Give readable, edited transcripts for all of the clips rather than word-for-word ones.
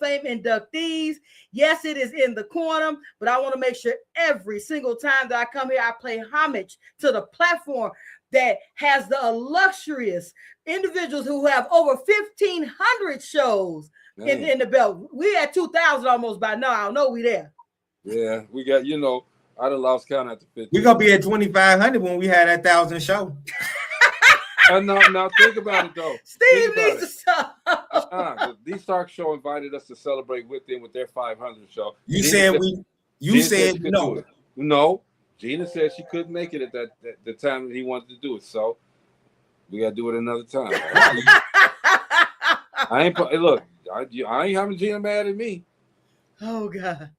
Fame inductees. Yes, it is in the corner, but I want to make sure every single time that I come here, I pay homage to the platform that has the illustrious individuals who have over 1,500 shows in the belt. We at 2,000 almost by now. I know we there. Yeah, we got, I done lost count at the 50. We're going to be at 2,500 when we had that 1,000 show. Now think about it, though. Steve needs to stop. The D-Stark show invited us to celebrate with them with their 500 show. You said no. No, Gina said she couldn't make it at the time that he wanted to do it. So we got to do it another time. I ain't having Gina mad at me. Oh, God.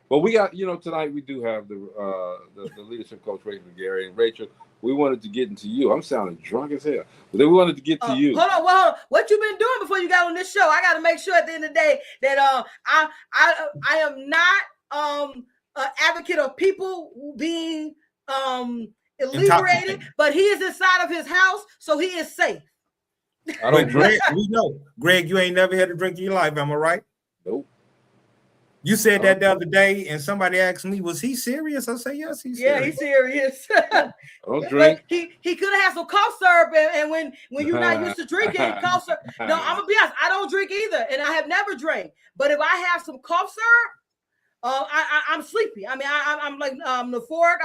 But we got, tonight we do have the leadership coach, Rachel Gary. And Rachel, we wanted to get into you. I'm sounding drunk as hell. But then we wanted to get to you. Hold on. What you been doing before you got on this show? I got to make sure at the end of the day that I am not an advocate of people being inebriated, but he is inside of his house, so he is safe. I don't drink. We know. Greg, you ain't never had a drink in your life, am I right? Nope. You said that the other day, and somebody asked me, was he serious? I said, yes, he's serious. Yeah, he's serious. I don't drink. He could have had some cough syrup, and when you're not used to drinking cough syrup, no, I'm gonna be honest, I don't drink either, and I have never drank. But if I have some cough syrup, I'm sleepy. I mean, I'm like euphoric.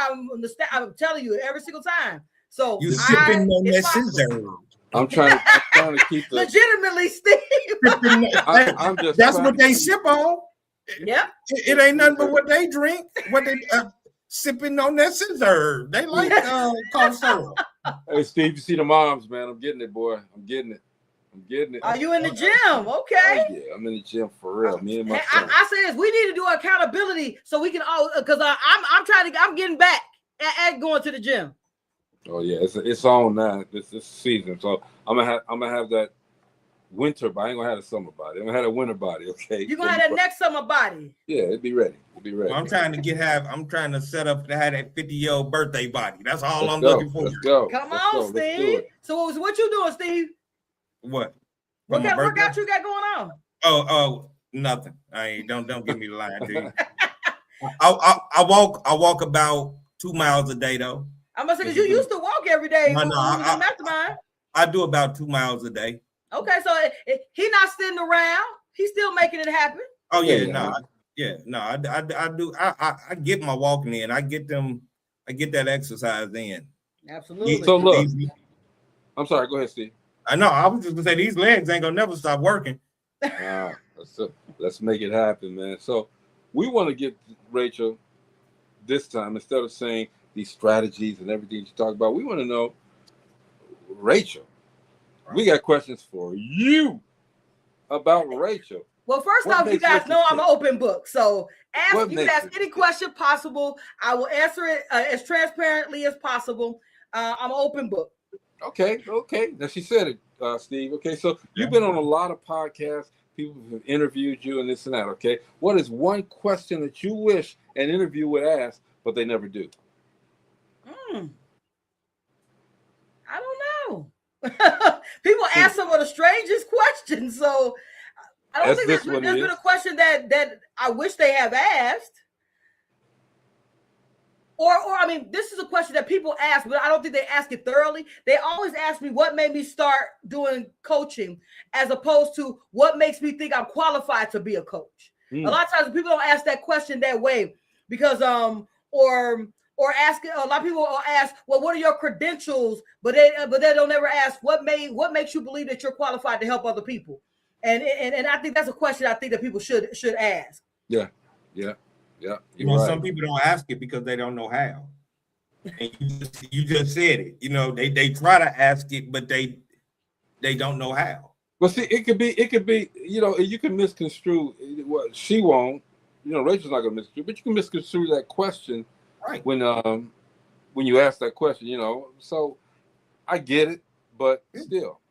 I'm telling you every single time. So you sipping on that scissor. I'm trying to keep the legitimately, Steve. I'm just. That's what they sip on. Yep. It ain't nothing but what they drink. What they sipping on that scissor. They like cough syrup. Hey, Steve, you see the moms, man. I'm getting it, boy. I'm getting it. Are you in the gym? Okay. Oh, yeah, I'm in the gym for real. Me and my son. I say this: we need to do accountability so we can all, because I'm getting back at going to the gym. Oh yeah, it's on now. This season, so I'm gonna have that winter body. I ain't gonna have a summer body. I'm gonna have a winter body. Okay. You're gonna have that next summer body. Yeah, it'll be ready. Well, I'm trying to set up to have that 50-year-old birthday body. That's all I'm looking for. Let's go. Come on, Steve. So what you doing, Steve? What? What kind of workout you got going on? Oh, nothing. Don't give me the line, dude. I walk about 2 miles a day though. I must say, because you used to walk every day. I do about 2 miles a day. Okay, so he's not sitting around. He's still making it happen. Oh yeah, I do. I get my walking in. I get that exercise in. Absolutely. So look, I'm sorry. Go ahead, Steve. I know. I was just gonna say these legs ain't gonna never stop working. Let's make it happen, man. So we want to get Rachel this time, instead of saying these strategies and everything you talk about, we want to know, Rachel. We got questions for you about Rachel. Well, first off, you guys know I'm an open book. So you can ask any question possible. I will answer it as transparently as possible. I'm an open book. Okay. Now she said it, Steve. Okay, so you've been on a lot of podcasts. People have interviewed you and this and that. Okay, what is one question that you wish an interview would ask, but they never do? I don't know. People ask some of the strangest questions, so I don't think there's been a question that I wish they have asked. Or I mean, this is a question that people ask, but I don't think they ask it thoroughly. They always ask me what made me start doing coaching, as opposed to what makes me think I'm qualified to be a coach. A lot of times people don't ask that question that way because or ask, a lot of people will ask, well, what are your credentials? But they don't ever ask what makes you believe that you're qualified to help other people. And I think that's a question I think that people should ask. Yeah. Some people don't ask it because they don't know how. And you just said it. They try to ask it, but they don't know how. Well, see, it could be, you can misconstrue what she won't. Rachel's not gonna misconstrue, but you can misconstrue that question. Right. When you ask that question, so I get it, but still,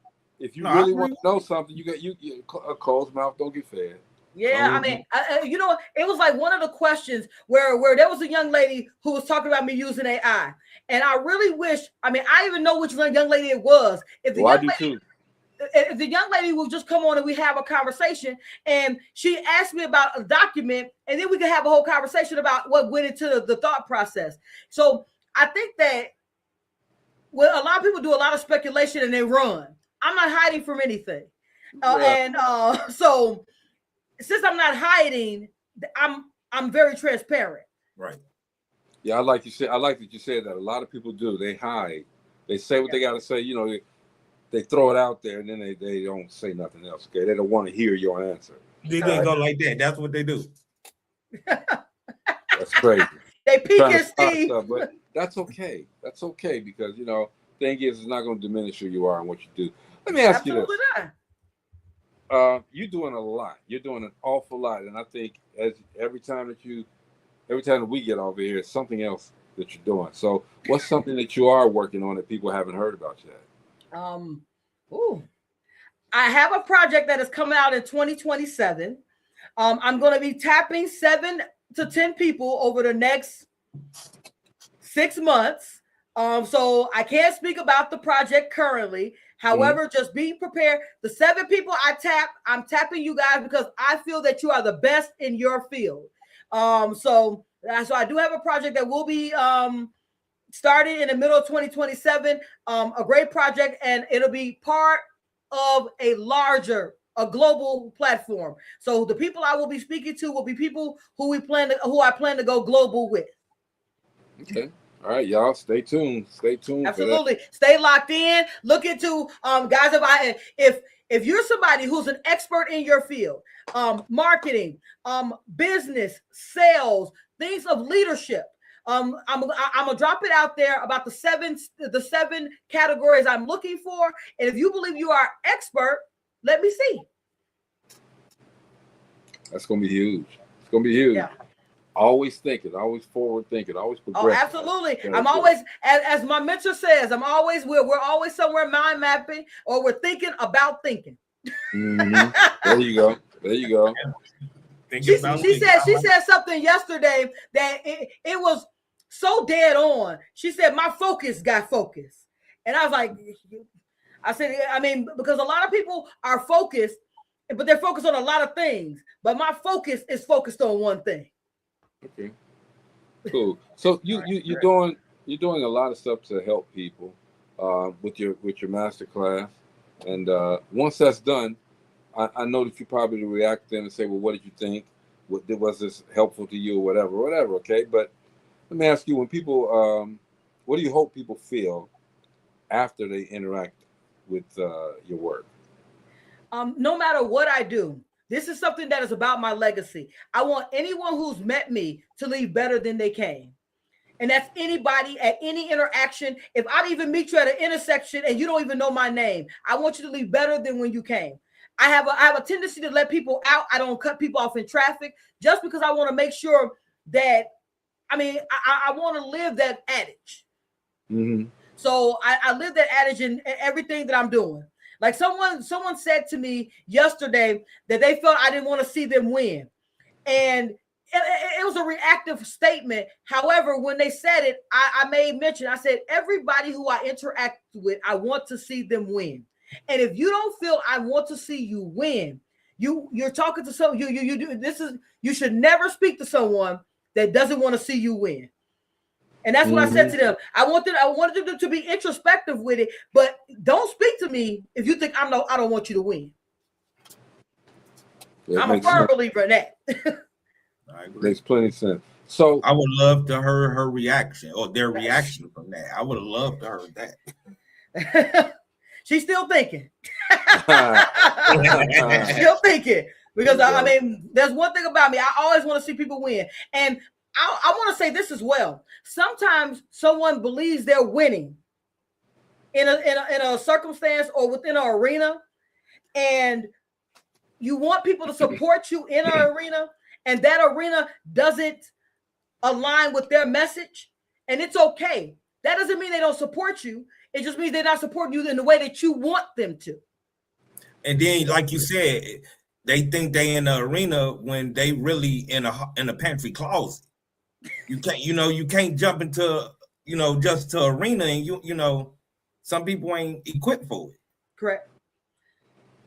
if you really want to know something, you a closed mouth don't get fed. Yeah, I mean, it was like one of the questions where there was a young lady who was talking about me using AI, and I really wish. I mean, I even know which young lady it was. If the young lady, the young lady will just come on and we have a conversation, and she asked me about a document, and then we can have a whole conversation about what went into the thought process. So I think that a lot of people do a lot of speculation and they run. I'm not hiding from anything. So since I'm not hiding, I'm very transparent. Right. Yeah, I like that you said that. A lot of people do. They hide. They say what they got to say. You know, they throw it out there and then they don't say nothing else. Okay, they don't want to hear your answer. They didn't go like that. That's what they do. That's crazy. They peek and see. But that's okay. That's okay because, you know, thing is, it's not going to diminish who you are and what you do. Let me ask you this. You're doing a lot. You're doing an awful lot, and I think every time that we get over here, it's something else that you're doing. So, what's something that you are working on that people haven't heard about yet? I have a project that is coming out in 2027. I'm going to be tapping 7 to 10 people over the next 6 months. So I can't speak about the project currently. However, just be prepared. The 7 people I'm tapping you guys because I feel that you are the best in your field. So I do have a project that will be starting in the middle of 2027. A great project, and it'll be part of a global platform. So the people I will be speaking to will be people who I plan to go global with. Okay. All right, y'all. Stay tuned. Stay tuned. Absolutely. Stay locked in. Look into guys. If you're somebody who's an expert in your field, marketing, business, sales, things of leadership. I'm gonna drop it out there about the seven categories I'm looking for. And if you believe you are expert, let me see. That's gonna be huge. It's gonna be huge. Yeah. Always thinking, always forward thinking, always progressing. Oh, absolutely. I'm always, as my mentor says, we're always somewhere mind mapping, or we're thinking about thinking. Mm-hmm. There you go. There you go. She said something yesterday that it was so dead on. She said, my focus got focused. And I was like, because a lot of people are focused, but they're focused on a lot of things. But my focus is focused on one thing. Okay, cool. So you're doing a lot of stuff to help people with your master class, and once that's done, I know that you probably react then and say, well, what did you think? Was this helpful to you or whatever? Okay, but let me ask you: when people, what do you hope people feel after they interact with your work? No matter what I do. This is something that is about my legacy. I want anyone who's met me to leave better than they came. And that's anybody at any interaction. If I even meet you at an intersection and you don't even know my name, I want you to leave better than when you came. I have a tendency to let people out. I don't cut people off in traffic just because I want to make sure that, I want to live that adage. Mm-hmm. So I live that adage in everything that I'm doing. Like someone said to me yesterday that they felt I didn't want to see them win. And it was a reactive statement. However, when they said it, I made mention. I said, everybody who I interact with, I want to see them win. And if you don't feel I want to see you win, you're talking to someone, you should never speak to someone that doesn't want to see you win. And that's what I said to them. I wanted them to be introspective with it, but don't speak to me if you think I don't want you to win. I'm a firm believer in that. Makes plenty of sense. So I would love to hear her reaction or their reaction from that. I would have loved to hear that. She's still thinking. Still thinking. Because there's one thing about me. I always want to see people win. And I want to say this as well. Sometimes someone believes they're winning in a circumstance or within an arena, and you want people to support you in an arena, and that arena doesn't align with their message, and it's okay. That doesn't mean they don't support you. It just means they're not supporting you in the way that you want them to. And then, like you said, they think they in the arena when they really in a pantry closet. You can't jump into, just to arena, and some people ain't equipped for it. Correct.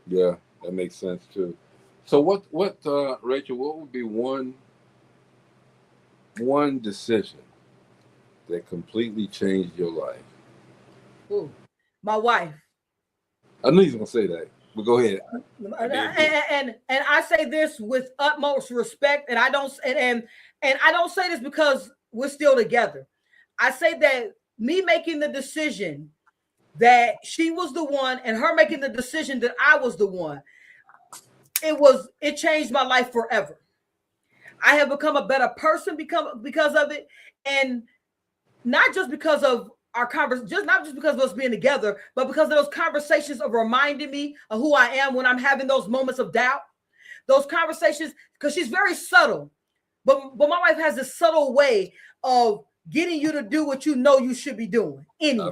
Yeah, that makes sense too. So what Rachel, what would be one decision that completely changed your life? Ooh, my wife. I knew you were gonna say that, but go ahead. And I say this with utmost respect, and I don't say this because we're still together. I say that me making the decision that she was the one, and her making the decision that I was the one, it changed my life forever. I have become a better person because of it, and not just because of our conversation, not just because of us being together, but because of those conversations of reminding me of who I am when I'm having those moments of doubt. Those conversations, because she's very subtle, but my wife has this subtle way of getting you to do what you know you should be doing anyway.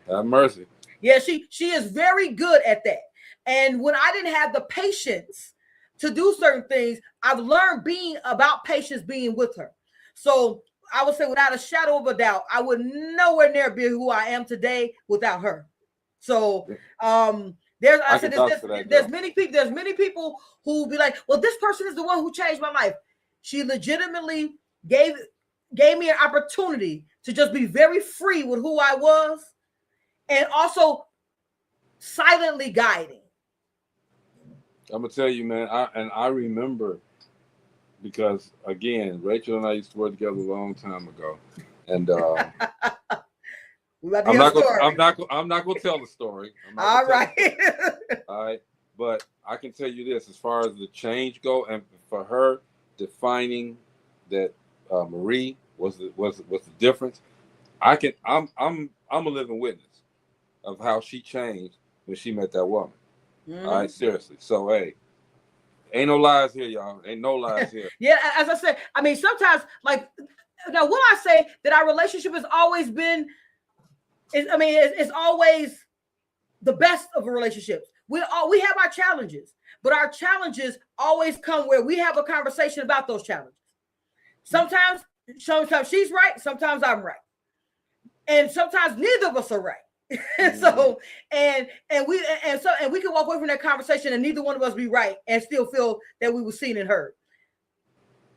Have mercy. Yeah, she is very good at that. And when I didn't have the patience to do certain things, I've learned about patience being with her. So I would say without a shadow of a doubt, I would nowhere near be who I am today without her. So there's many people who be like, well, this person is the one who changed my life. She legitimately gave me an opportunity to just be very free with who I was, and also silently guiding. I'm gonna tell you, man, I remember, because again, Rachel and I used to work together a long time ago, and I'm not gonna tell the story. All right. All right, but I can tell you this: as far as the change go, and for her defining that Marie was the difference, I'm a living witness of how she changed when she met that woman. Mm-hmm. All right, seriously. So hey, ain't no lies here, y'all. Ain't no lies here. Yeah, as I said, I mean, sometimes, like, now will I say that our relationship has always been, it's always the best of relationships. We have our challenges, but our challenges always come where we have a conversation about those challenges. Sometimes she's right, sometimes I'm right, and sometimes neither of us are right. So we can walk away from that conversation and neither one of us be right and still feel that we were seen and heard.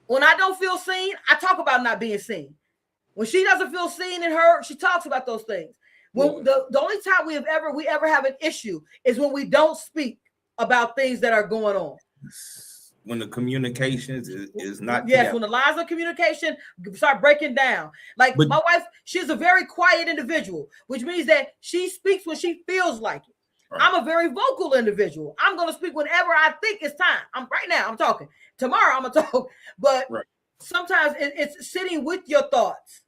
When I don't feel seen, I talk about not being seen. When she doesn't feel seen and heard, she talks about those things. When the only time we ever have an issue is when we don't speak about things that are going on. When the communication is not when the lines of communication start breaking down. But my wife, she's a very quiet individual, which means that she speaks when she feels like it. Right. I'm a very vocal individual. I'm going to speak whenever I think it's time. I'm talking. Tomorrow I'm going to talk. But sometimes it's sitting with your thoughts.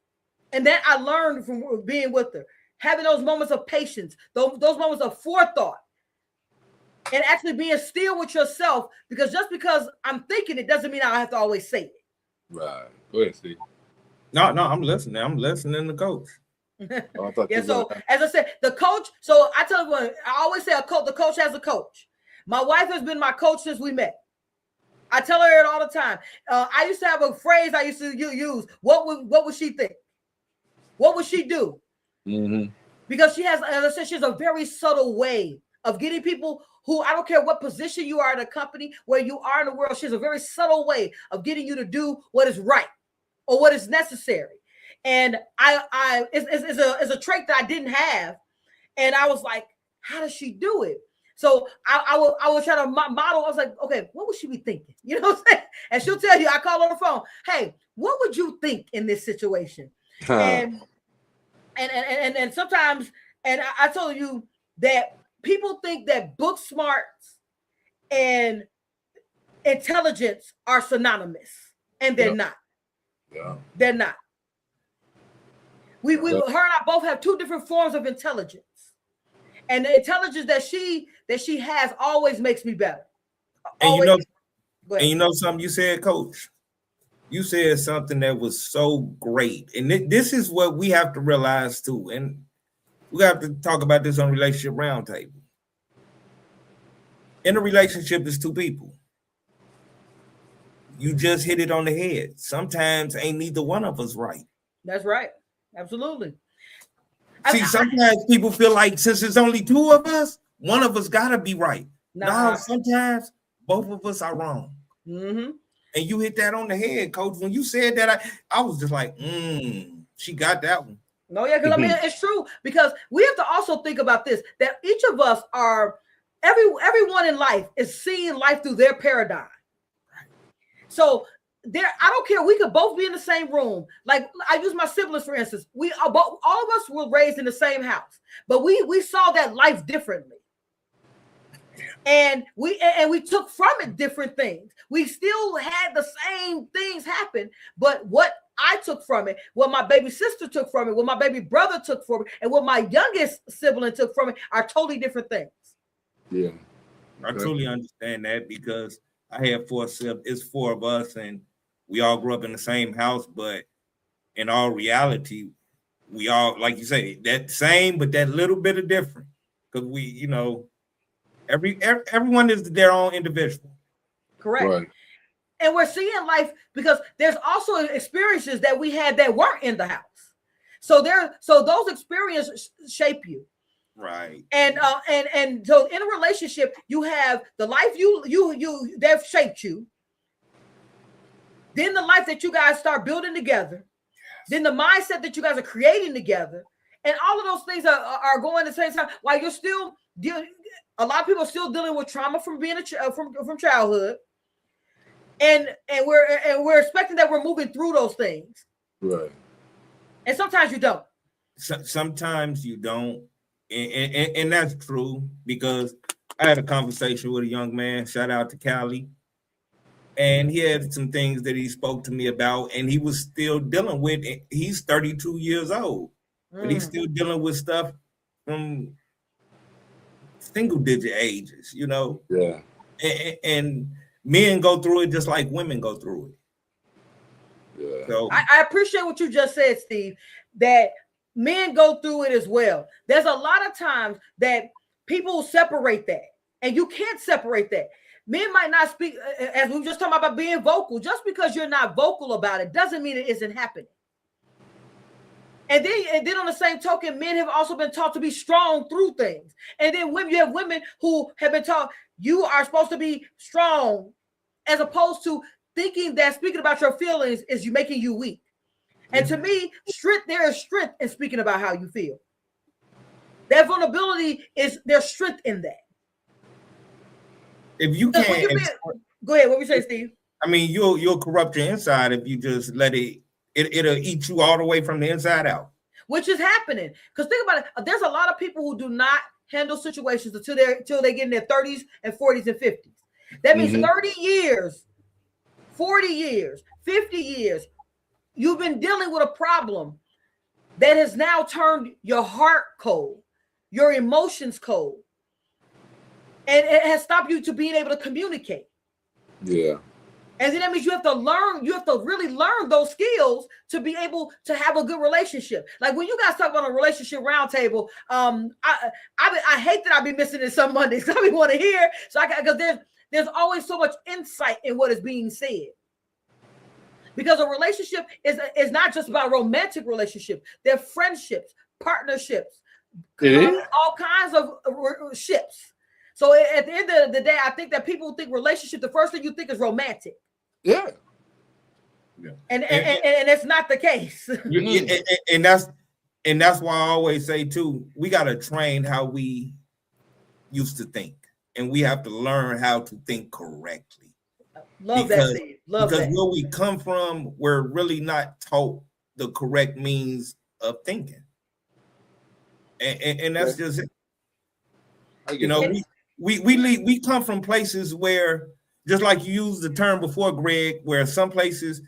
And that I learned from being with her. Having those moments of patience, those moments of forethought. And actually being still with yourself, because just because I'm thinking it doesn't mean I have to always say it. Right. Go ahead, Steve. No, I'm listening. I'm listening to Coach. So as I said, the coach. So I tell you, I always say the coach has a coach. My wife has been my coach since we met. I tell her it all the time. I used to have a phrase I used to use. What would she think? What would she do? Mm-hmm. Because she has, as I said, she has a very subtle way of getting people who, I don't care what position you are in a company, where you are in the world, she has a very subtle way of getting you to do what is right or what is necessary. And it's a trait that I didn't have. And I was like, how does she do it? So I was trying to model. I was like, okay, what would she be thinking? You know what I'm saying? And she'll tell you, I call on the phone, hey, what would you think in this situation? And sometimes, and I told you that people think that book smarts and intelligence are synonymous, and they're not. Yeah. They're not. Her and I both have two different forms of intelligence, and the intelligence that she has always makes me better. And you know something you said, Coach. You said something that was so great, and this is what we have to realize too, and we have to talk about this on Relationship Roundtable. In a relationship, there's two people. You just hit it on the head. Sometimes ain't neither one of us right. That's right. Absolutely. See, sometimes people feel like since it's only two of us, one of us gotta be right. No, sometimes both of us are wrong. Mm-hmm. And you hit that on the head, Coach. When you said that, I was just like, she got that one. No, yeah, because I mean, it's true. Because we have to also think about this, that each of us are, everyone in life is seeing life through their paradigm. So I don't care. We could both be in the same room. Like I use my siblings, for instance. We are both, all of us were raised in the same house, but we saw that life differently. And we took from it different things. We still had the same things happen, but what I took from it, what my baby sister took from it, what my baby brother took from it, and what my youngest sibling took from it are totally different things. Yeah, I truly understand that, because I had four siblings. It's four of us, and we all grew up in the same house. But in all reality, we all, like you say, that same, but that little bit of different, because we, you know, everyone is their own individual. Correct. Right. And we're seeing life because there's also experiences that we had that weren't in the house. So those experiences shape you. Right. And so in a relationship, you have the life you that shaped you. Then the life that you guys start building together. Yes. Then the mindset that you guys are creating together. And all of those things are going at the same time while you're still dealing. A lot of people are still dealing with trauma from being from childhood. And we're expecting that we're moving through those things. Right. And sometimes you don't. Sometimes you don't. And that's true, because I had a conversation with a young man, shout out to Cali, and he had some things that he spoke to me about, and he was still dealing with it. He's 32 years old, but he's still dealing with stuff from single digit ages, you know? Yeah. And men go through it just like women go through it. Yeah. So I appreciate what you just said, Steve, that men go through it as well. There's a lot of times that people separate that, and you can't separate that. Men might not speak, as we were just talking about being vocal. Just because you're not vocal about it doesn't mean it isn't happening. And then on the same token, men have also been taught to be strong through things. And then you have women who have been taught you are supposed to be strong, as opposed to thinking that speaking about your feelings is making you weak. And to me, there is strength in speaking about how you feel. That vulnerability there's strength in that. If you can't, go ahead. What we say, Steve? I mean, you'll corrupt your inside if you just let it'll eat you all the way from the inside out. Which is happening. Because think about it. There's a lot of people who do not handle situations until they get in their 30s and 40s and 50s. That means 30 years, 40 years, 50 years. You've been dealing with a problem that has now turned your heart cold, your emotions cold, and it has stopped you to being able to communicate. Yeah. And then that means you have to really learn those skills to be able to have a good relationship. Like when you guys talk about a relationship roundtable, I hate that I be missing it some Mondays because I want to hear. Because there's always so much insight in what is being said. Because a relationship is not just about romantic relationship. They're friendships, partnerships, all kinds of ships. So at the end of the day, I think that people think relationship, the first thing you think is romantic. Yeah. And it's not the case. And that's why I always say too, we got to train how we used to think, and we have to learn how to think correctly. Love that, Steve. Love that. Because where we come from, we're really not taught the correct means of thinking, and that's just it. You know, we come from places where, just like you used the term before, Greg, where some places,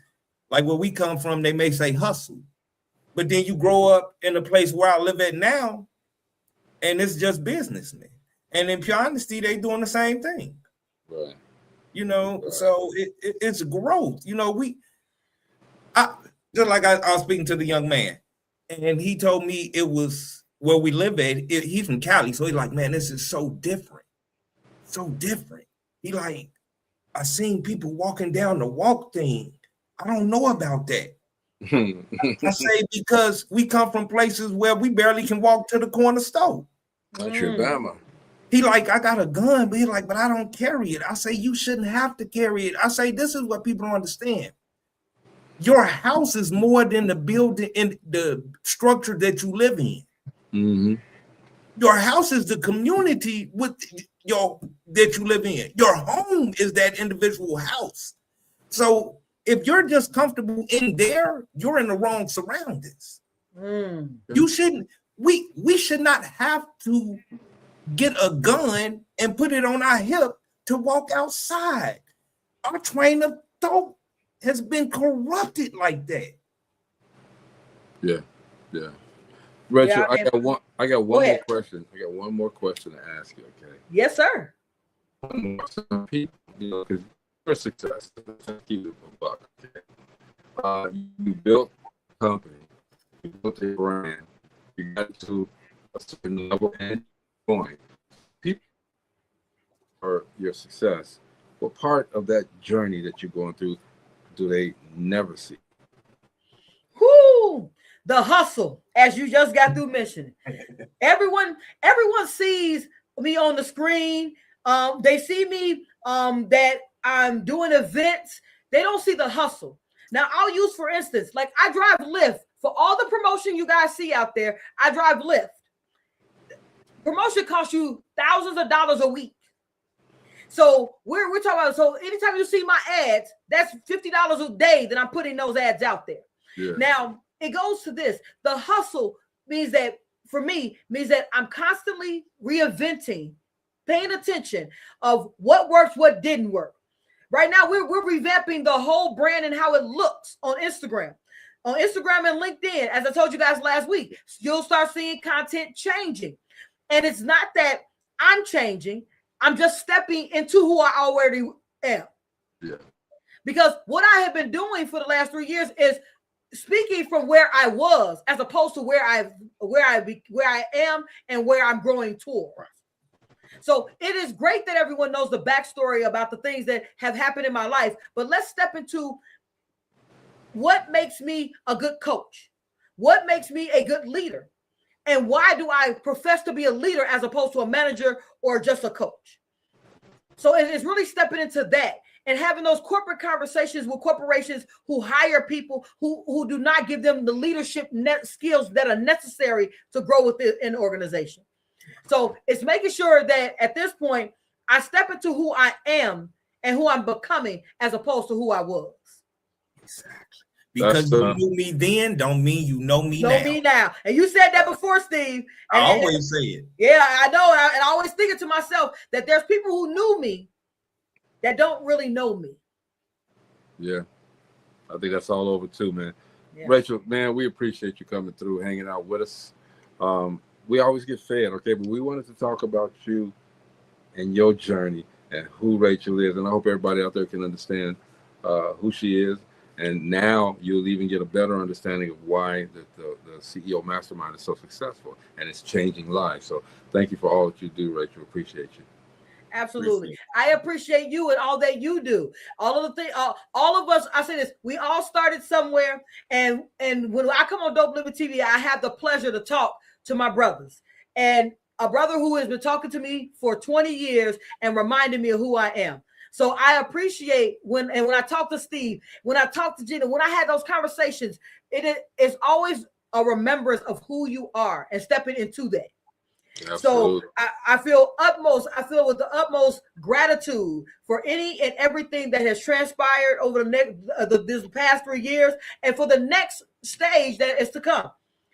like where we come from, they may say hustle, but then you grow up in a place where I live at now, and it's just businessmen, and in pure honesty, they doing the same thing. Right. You know, so it's growth. You know, just like I was speaking to the young man, and he told me it was where we live at. He's from Cali, so he's like, man, this is so different. So different. He like, I seen people walking down the walk thing. I don't know about that. I say because we come from places where we barely can walk to the corner store. Alabama. He like, I got a gun, but he like, but I don't carry it. I say, you shouldn't have to carry it. I say, this is what people don't understand. Your house is more than the building and the structure that you live in. Mm-hmm. Your house is the community with that you live in. Your home is that individual house. So if you're just comfortable in there, you're in the wrong surroundings. You shouldn't. We should not have to get a gun and put it on our hip to walk outside. Our train of thought has been corrupted like that. Yeah. Rachel, I got one more question. I got one more question to ask you, okay? Yes, sir. Some people, because you're a success. Keep it a buck, okay? You built a company, you built a brand, you got to a certain level and point. People for your success, what part of that journey that you're going through do they never see? Whoo! The hustle, as you just got through mentioning. Everyone sees me on the screen. They see me that I'm doing events. They don't see the hustle. Now, I'll use, for instance, like I drive Lyft. For all the promotion you guys see out there, I drive Lyft. Promotion costs you thousands of dollars a week. So we're talking about, so anytime you see my ads, that's $50 a day that I'm putting those ads out there. Yeah. Now, it goes to this. The hustle means that, for me, means that I'm constantly reinventing, paying attention of what works, what didn't work. Right now, we're revamping the whole brand and how it looks on Instagram. On Instagram and LinkedIn, as I told you guys last week, you'll start seeing content changing. And it's not that I'm changing. I'm just stepping into who I already am. Yeah. Because what I have been doing for the last 3 years is speaking from where I was, as opposed to where I am and where I'm growing towards. So it is great that everyone knows the backstory about the things that have happened in my life. But let's step into what makes me a good coach, what makes me a good leader, and why do I profess to be a leader as opposed to a manager or just a coach? So it's really stepping into that and having those corporate conversations with corporations who hire people who do not give them the leadership skills that are necessary to grow within an organization. So it's making sure that at this point, I step into who I am and who I'm becoming as opposed to who I was. Exactly. Because you knew me then don't mean you know me now. Know me now. And you said that before, Steve. I always say it. Yeah, I know. And I always think it to myself that there's people who knew me that don't really know me. Yeah. I think that's all over too, man. Yeah. Rachel, man, we appreciate you coming through, hanging out with us. We always get fed, okay? But we wanted to talk about you and your journey and who Rachel is. And I hope everybody out there can understand who she is. And now you'll even get a better understanding of why the CEO Mastermind is so successful and it's changing lives. So thank you for all that you do, Rachel. Appreciate you. Absolutely. I appreciate you and all that you do. All of the things, all of us, I say this, we all started somewhere. And when I come on Dope Living TV, I have the pleasure to talk to my brothers. And a brother who has been talking to me for 20 years and reminding me of who I am. So I appreciate when I talk to Steve, when I talk to Gina, when I had those conversations, it is always a remembrance of who you are and stepping into that. Absolutely. So I feel with the utmost gratitude for any and everything that has transpired over this past 3 years and for the next stage that is to come.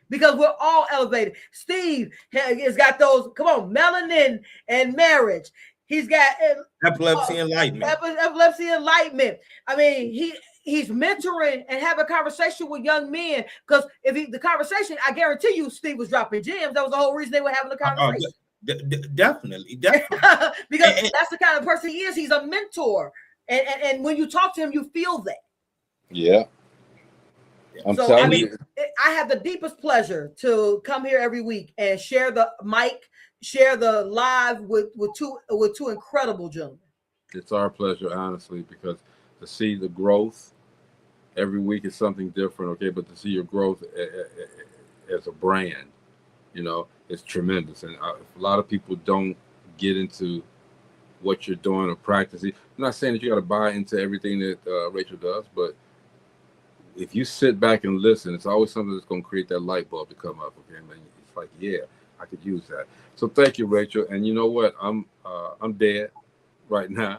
Because we're all elevated. Steve has got those, melanin and marriage. He's got epilepsy enlightenment. Epilepsy enlightenment. I mean, he's mentoring and having a conversation with young men. Because the conversation, I guarantee you, Steve was dropping gems. That was the whole reason they were having the conversation. Definitely. Because that's the kind of person he is. He's a mentor, and when you talk to him, you feel that. Yeah. I have the deepest pleasure to come here every week and share the mic, share the live with two incredible gentlemen. It's our pleasure, honestly, because to see the growth every week is something different, okay? But to see your growth as a brand, it's tremendous. And a lot of people don't get into what you're doing or practicing. I'm not saying that you got to buy into everything that Rachel does, but if you sit back and listen, it's always something that's going to create that light bulb to come up. Okay, man, it's like, yeah, I could use that. So thank you, Rachel. And you know what? I'm dead right now.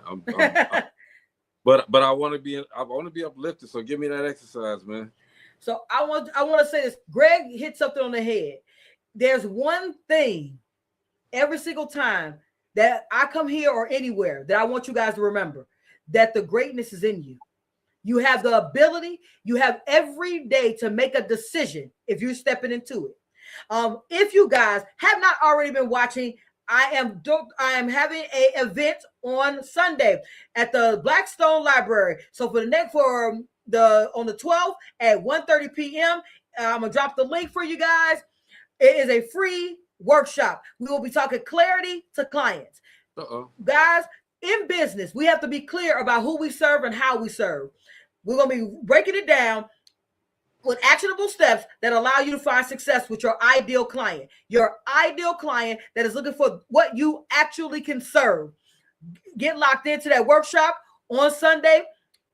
But I want to be uplifted. So give me that exercise, man. So I want to say this. Greg hit something on the head. There's one thing every single time that I come here or anywhere that I want you guys to remember, that the greatness is in you. You have the ability, you have every day to make a decision if you're stepping into it. If you guys have not already been watching, I am having an event on Sunday at the Blackstone Library. So on the 12th at 1:30 p.m., I'm gonna drop the link for you guys. It is a free workshop. We will be talking clarity to clients. Guys, in business, we have to be clear about who we serve and how we serve. We're going to be breaking it down with actionable steps that allow you to find success with your ideal client that is looking for what you actually can serve. Get locked into that workshop on Sunday,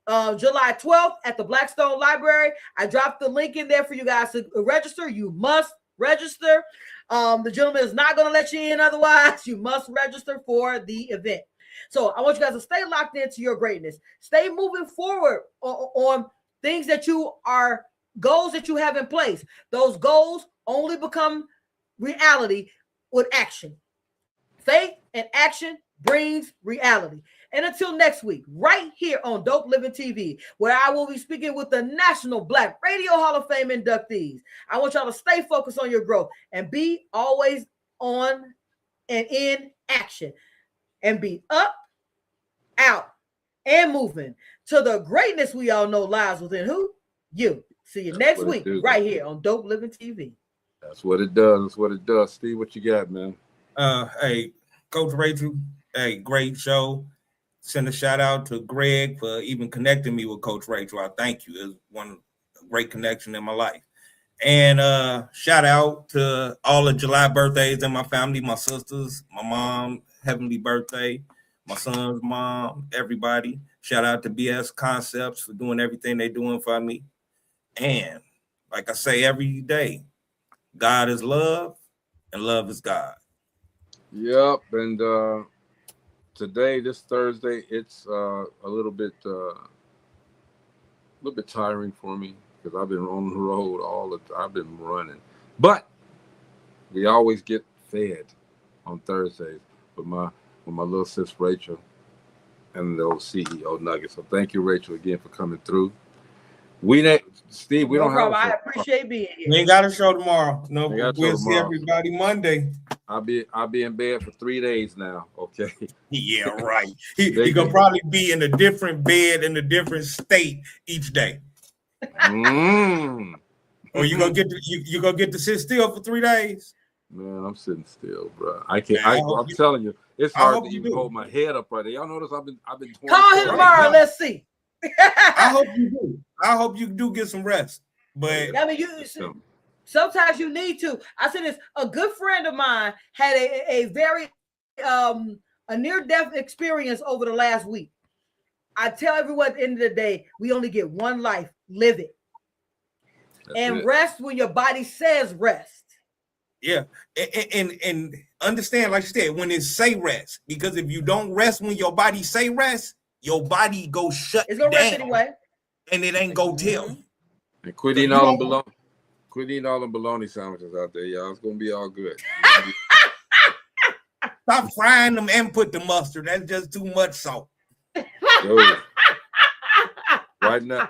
July 12th at the Blackstone Library. I dropped the link in there for you guys to register. You must register. The gentleman is not going to let you in otherwise. You must register for the event. So I want you guys to stay locked into your greatness. Stay moving forward on things that goals that you have in place. Those goals only become reality with action. Faith and action brings reality. And until next week, right here on Dope Living TV, where I will be speaking with the National Black Radio Hall of Fame inductees. I want y'all to stay focused on your growth and be always on and in action and be up, out, and moving to the greatness we all know lies within who? You. See you next week right here on Dope Living TV. That's what it does. That's what it does. Steve, what you got, man? Hey, Coach Rachel, hey, great show. Send a shout out to Greg for even connecting me with Coach Rachel. I thank you. It's one great connection in my life. And shout out to all the July birthdays in my family, my sisters, my mom, heavenly birthday, my son's mom, everybody. Shout out to BS Concepts for doing everything they're doing for me. And like I say every day, God is love and love is God. Yep. And today, this Thursday, it's a little bit tiring for me because I've been on the road I've been running. But we always get fed on Thursdays with my little sis Rachel and those CEO nuggets. So thank you, Rachel, again for coming through. Steve, we don't have. I appreciate being here. We ain't got a show tomorrow. No, we'll see everybody Monday. I'll be in bed for 3 days now. Okay. Yeah, right. He gonna probably be in a different bed in a different state each day. Or you gonna get to sit still for 3 days? Man, I'm sitting still, bro. I can't. I'm telling you, it's hard to even hold my head up right there. Y'all notice I've been. Call him tomorrow. Let's see. I hope you do. I hope you do get some rest. But I mean, sometimes you need to. I said this. A good friend of mine had a very a near-death experience over the last week. I tell everyone at the end of the day, we only get one life. Live it. That's rest when your body says rest. Yeah, and understand, like I said, when it say rest, because if you don't rest when your body say rest, your body go shut down. It's gonna rest anyway, and it ain't go tell. And quit eating all them bologna. Quit eating all them bologna sandwiches out there, y'all. It's gonna be all good. Stop frying them and put the mustard. That's just too much salt. Yo, right now,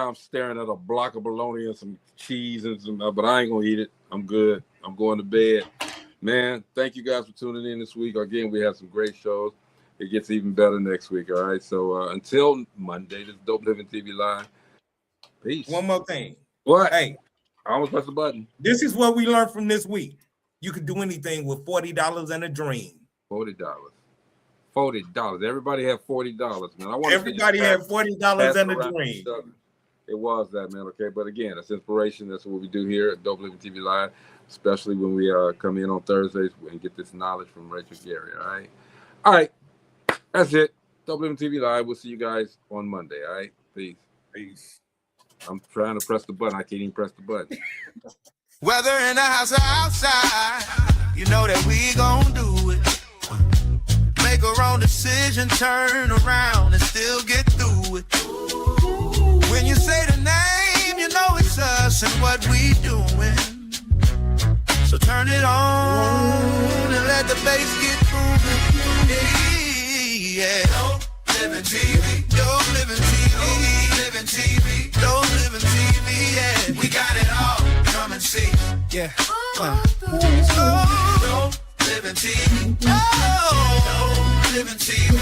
I'm staring at a block of bologna and some cheese and some, but I ain't gonna eat it. I'm good. I'm going to bed. Man, thank you guys for tuning in this week. Again, we have some great shows. It gets even better next week. All right. So until Monday, this Dope Living TV Live. Peace. One more thing. What? Hey, I almost pressed the button. This is what we learned from this week. You can do anything with $40 and a dream. $40. $40. Everybody have $40, man. Everybody have $40 and a dream. It was that, man. Okay, but again, that's inspiration. That's what we do here at Dope Living TV Live, especially when we come in on Thursdays and get this knowledge from Rachel Gary. All right, that's it. Dope Living TV Live. We'll see you guys on Monday. All right, peace. I'm trying to press the button. I can't even press the button. Whether in the house or outside, you know that we gon' do it. Make our own decision, turn around and still get through it. When you say the name, you know it's us and what we doing. So turn it on and let the bass get booming. Yeah. Dope Living TV. Dope Living TV. Dope Living TV. Dope Living TV. Yeah. We got it all. Come and see. Yeah. Dope Living TV. Oh. Dope Living TV.